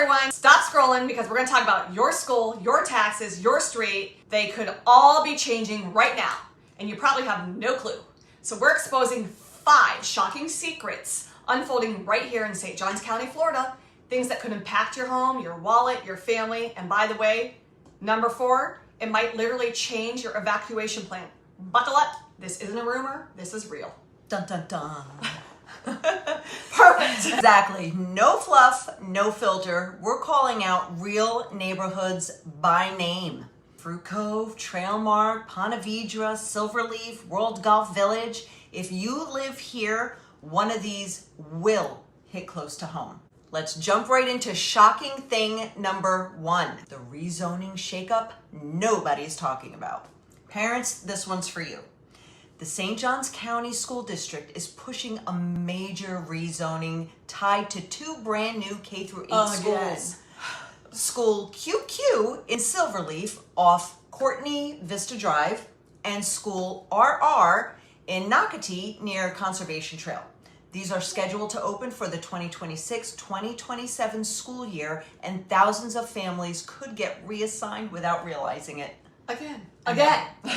everyone, stop scrolling because we're gonna talk about your school, your taxes, your street. They could all be changing right now, and you probably have no clue. So we're exposing 5 shocking secrets unfolding right here in St. Johns County, Florida. Things that could impact your home, your wallet, your family, and by the way, number 4, it might literally change your evacuation plan. Buckle up, this isn't a rumor, this is real. Dun dun dun. Perfect. Exactly. No fluff, no filter. We're calling out real neighborhoods by name. Fruit Cove, Trailmark, Ponte Vedra, Silverleaf, World Golf Village. If you live here, one of these will hit close to home. Let's jump right into shocking thing number 1. The rezoning shake-up nobody's talking about. Parents, this one's for you. The St. Johns County School District is pushing a major rezoning tied to 2 brand new K-8 schools. School QQ in Silverleaf off Courtney Vista Drive and School RR in Nocatee near Conservation Trail. These are scheduled to open for the 2026-2027 school year, and thousands of families could get reassigned without realizing it. Again.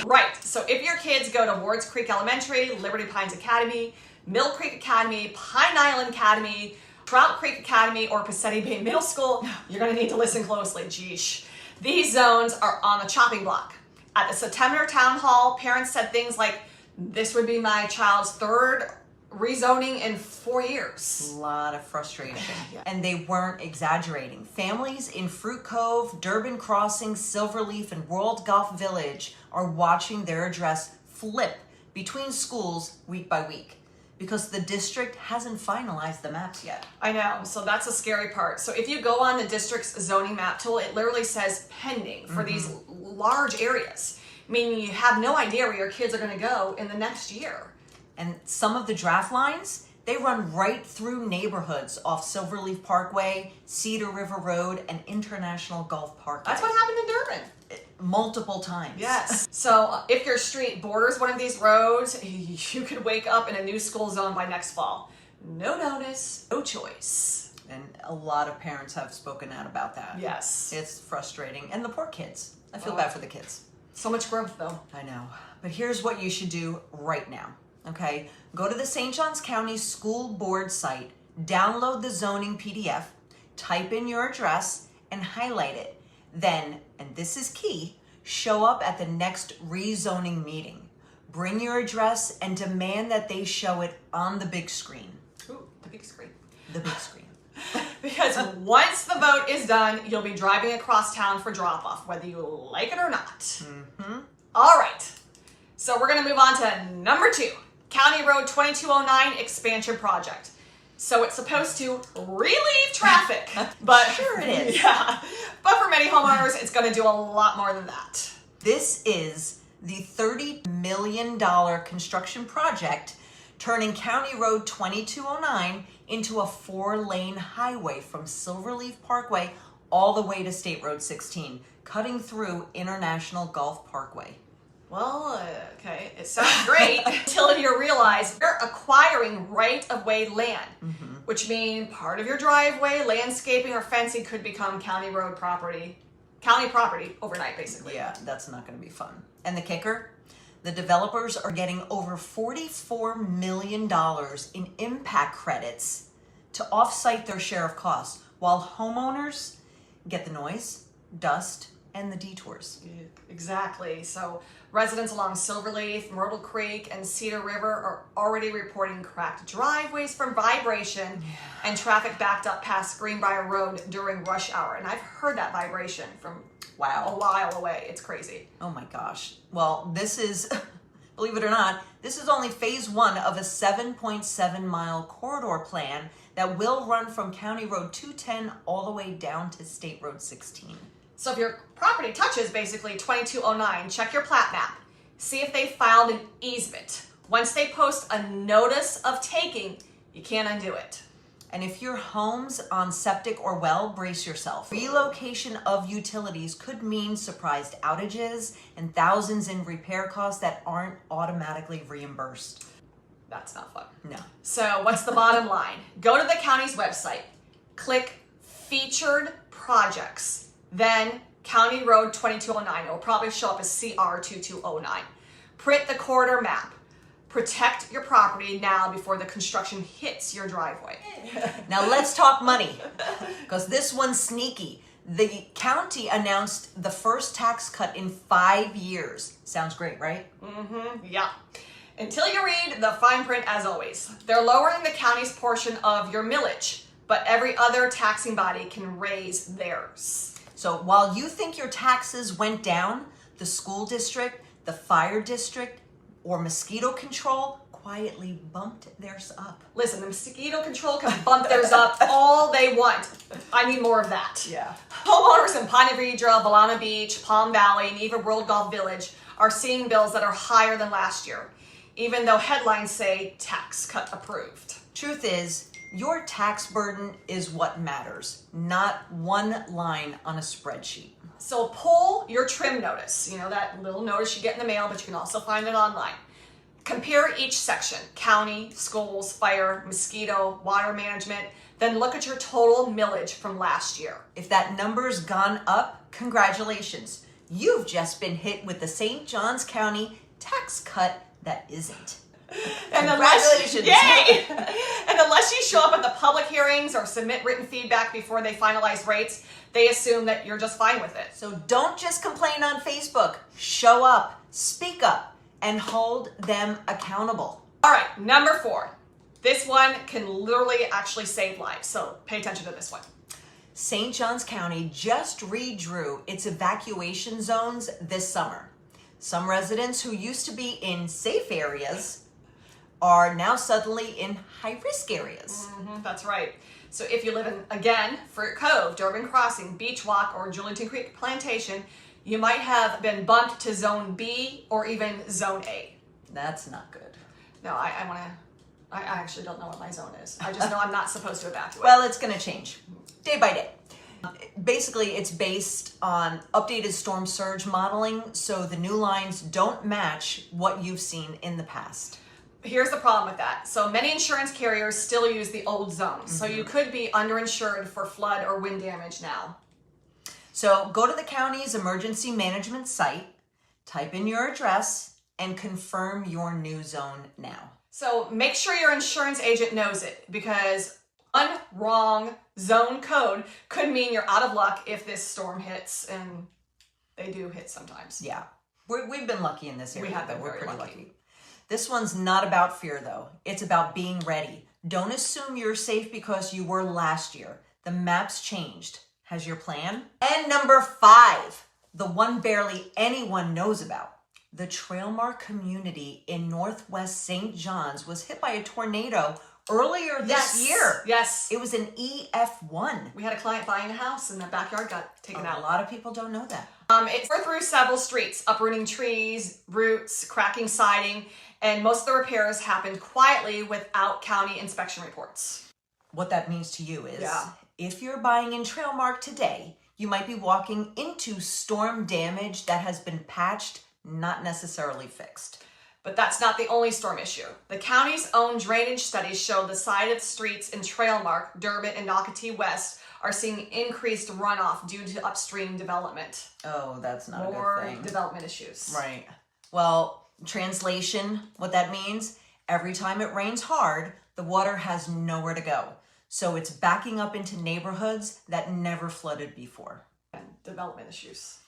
Right. So if your kids go to Wards Creek Elementary, Liberty Pines Academy, Mill Creek Academy, Pine Island Academy, Trout Creek Academy, or Passetti Bay Middle School, you're going to need to listen closely. Geesh. These zones are on the chopping block. At the September town hall, parents said things like, this would be my child's 3rd rezoning in 4 years. A lot of frustration. Yeah. And they weren't exaggerating. Families in Fruit Cove, Durbin Crossing, Silverleaf, and World Golf Village are watching their address flip between schools week by week because the district hasn't finalized the maps yet. I know, so that's the scary part. So if you go on the district's zoning map tool, it literally says pending for these large areas, meaning you have no idea where your kids are going to go in the next year. And some of the draft lines, they run right through neighborhoods off Silverleaf Parkway, Cedar River Road, and International Golf Parkway. That's what happened in Durbin. Multiple times. Yes. So if your street borders one of these roads, you could wake up in a new school zone by next fall. No notice, no choice. And a lot of parents have spoken out about that. Yes. It's frustrating. And the poor kids. I feel bad for the kids. So much growth though. I know. But here's what you should do right now. Okay, go to the St. Johns County School Board site, download the zoning PDF, type in your address, and highlight it. Then, and this is key, show up at the next rezoning meeting. Bring your address and demand that they show it on the big screen. Ooh, the big screen. The big screen. Because once the vote is done, you'll be driving across town for drop-off, whether you like it or not. All right, so we're gonna move on to number 2. County Road 2209 expansion project. So it's supposed to relieve traffic, but Sure it is. Yeah, but for many homeowners, it's going to do a lot more than that. This is the $30 million construction project turning County Road 2209 into a 4-lane highway from Silverleaf Parkway all the way to State Road 16, cutting through International Golf Parkway. Well, okay, it sounds great until you realize you're acquiring right-of-way land, which means part of your driveway, landscaping, or fencing could become county property overnight, basically. Yeah, that's not going to be fun. And the kicker? The developers are getting over $44 million in impact credits to offsite their share of costs, while homeowners get the noise, dust, and the detours. Exactly. So residents along Silverleaf, Myrtle Creek, and Cedar River are already reporting cracked driveways from vibration and traffic backed up past Greenbrier Road during rush hour. And I've heard that vibration from a while away. It's crazy. Oh my gosh. Well, this is, believe it or not, this is only phase 1 of a 7.7 mile corridor plan that will run from County Road 210 all the way down to State Road 16. So if your property touches basically 2209, check your plat map. See if they filed an easement. Once they post a notice of taking, you can't undo it. And if your home's on septic or well, brace yourself. Relocation of utilities could mean surprise outages and thousands in repair costs that aren't automatically reimbursed. That's not fun. No. So what's the bottom line? Go to the county's website, click featured projects, then County Road 2209. It will probably show up as CR 2209. Print the corridor map. Protect your property now before the construction hits your driveway. Now let's talk money, because this one's sneaky. The county announced the first tax cut in 5 years. Sounds great, right? Yeah. Until you read the fine print, as always. They're lowering the county's portion of your millage, but every other taxing body can raise theirs. So while you think your taxes went down, the school district, the fire district, or mosquito control quietly bumped theirs up. Listen, the mosquito control can bump theirs up all they want. I need more of that. Yeah. Homeowners in Ponte Vedra, Valana Beach, Palm Valley, and even World Golf Village are seeing bills that are higher than last year, even though headlines say tax cut approved. Truth is, your tax burden is what matters, not one line on a spreadsheet. So pull your trim notice, that little notice you get in the mail, but you can also find it online. Compare each section, county, schools, fire, mosquito, water management, then look at your total millage from last year. If that number's gone up, congratulations. You've just been hit with the St. Johns County tax cut that isn't. And Congratulations. Yay! And unless you show up at the public hearings or submit written feedback before they finalize rates, they assume that you're just fine with it. So don't just complain on Facebook. Show up, speak up, and hold them accountable. All right, number 4. This one can literally actually save lives, so pay attention to this one. St. Johns County just redrew its evacuation zones this summer. Some residents who used to be in safe areas are now suddenly in high-risk areas. That's right. So if you live in, again, Fruit Cove, Durbin Crossing, Beach Walk, or Julington Creek Plantation, you might have been bumped to Zone B or even Zone A. That's not good. No, I actually don't know what my zone is. I just know I'm not supposed to evacuate. Well, it's going to change day by day. Basically, it's based on updated storm surge modeling, so the new lines don't match what you've seen in the past. Here's the problem with that. So many insurance carriers still use the old zones. So you could be underinsured for flood or wind damage now. So go to the county's emergency management site, type in your address, and confirm your new zone now. So make sure your insurance agent knows it, because one wrong zone code could mean you're out of luck if this storm hits, and they do hit sometimes. Yeah, we've been lucky in this area. We have been we're very pretty lucky. This one's not about fear, though. It's about being ready. Don't assume you're safe because you were last year. The map's changed. Has your plan? And number 5, the one barely anyone knows about. The Trailmark community in Northwest St. John's was hit by a tornado earlier this year. Yes. It was an EF1. We had a client buying a house and the backyard got taken out. A lot of people don't know that. It tore through several streets, uprooting trees, roots, cracking siding, and most of the repairs happened quietly without county inspection reports. What that means to you is, if you're buying in Trailmark today, you might be walking into storm damage that has been patched, not necessarily fixed. But that's not the only storm issue. The county's own drainage studies show the side of streets in Trailmark, Durbin, and Nocatee West are seeing increased runoff due to upstream development. Oh, that's not a good thing. More development issues. Right. Well, translation, what that means, every time it rains hard, the water has nowhere to go. So it's backing up into neighborhoods that never flooded before. And development issues.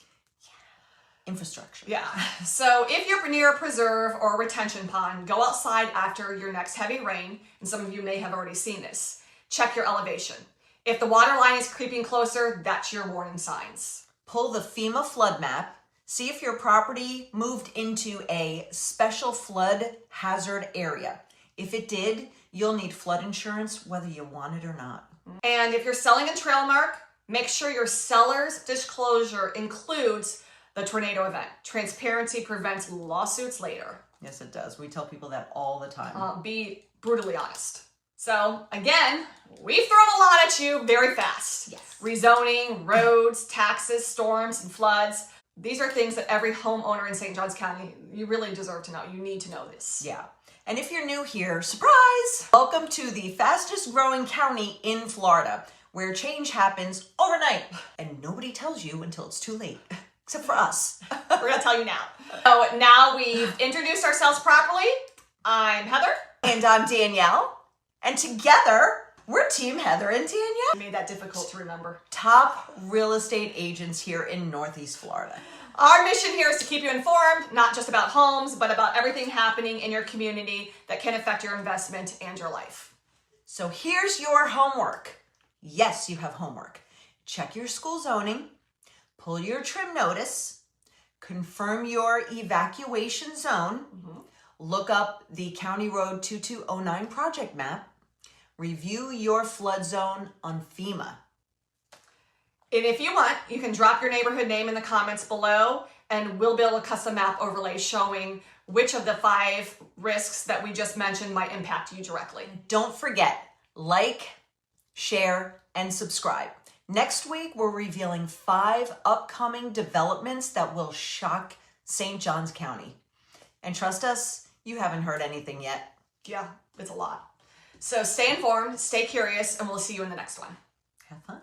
Infrastructure. Yeah. So if you're near a preserve or a retention pond, go outside after your next heavy rain, and some of you may have already seen this. Check your elevation. If the water line is creeping closer, that's your warning signs. Pull the FEMA flood map. See if your property moved into a special flood hazard area. If it did, you'll need flood insurance whether you want it or not. And if you're selling a Trailmark, make sure your seller's disclosure includes the tornado event. Transparency prevents lawsuits later. Yes, it does. We tell people that all the time. Be brutally honest. So again, we've thrown a lot at you very fast. Yes. Rezoning, roads, taxes, storms, and floods. These are things that every homeowner in St. Johns County, you really deserve to know. You need to know this. Yeah. And if you're new here, surprise! Welcome to the fastest growing county in Florida. where change happens overnight and nobody tells you until it's too late, except for us. We're gonna tell you now. So now we've introduced ourselves properly. I'm Heather. And I'm Danielle. And together, we're Team Heather and Danielle. I made that difficult to remember. Top real estate agents here in Northeast Florida. Our mission here is to keep you informed, not just about homes, but about everything happening in your community that can affect your investment and your life. So here's your homework. Yes, you have homework. Check your school zoning, pull your trim notice, confirm your evacuation zone, look up the County Road 2209 project map, review your flood zone on FEMA. And if you want, you can drop your neighborhood name in the comments below and we'll build a custom map overlay showing which of the 5 risks that we just mentioned might impact you directly. Don't forget, like, share, and subscribe. Next week, we're revealing 5 upcoming developments that will shock St. Johns County. And trust us, you haven't heard anything yet. Yeah, it's a lot. So stay informed, stay curious, and we'll see you in the next one. Have fun.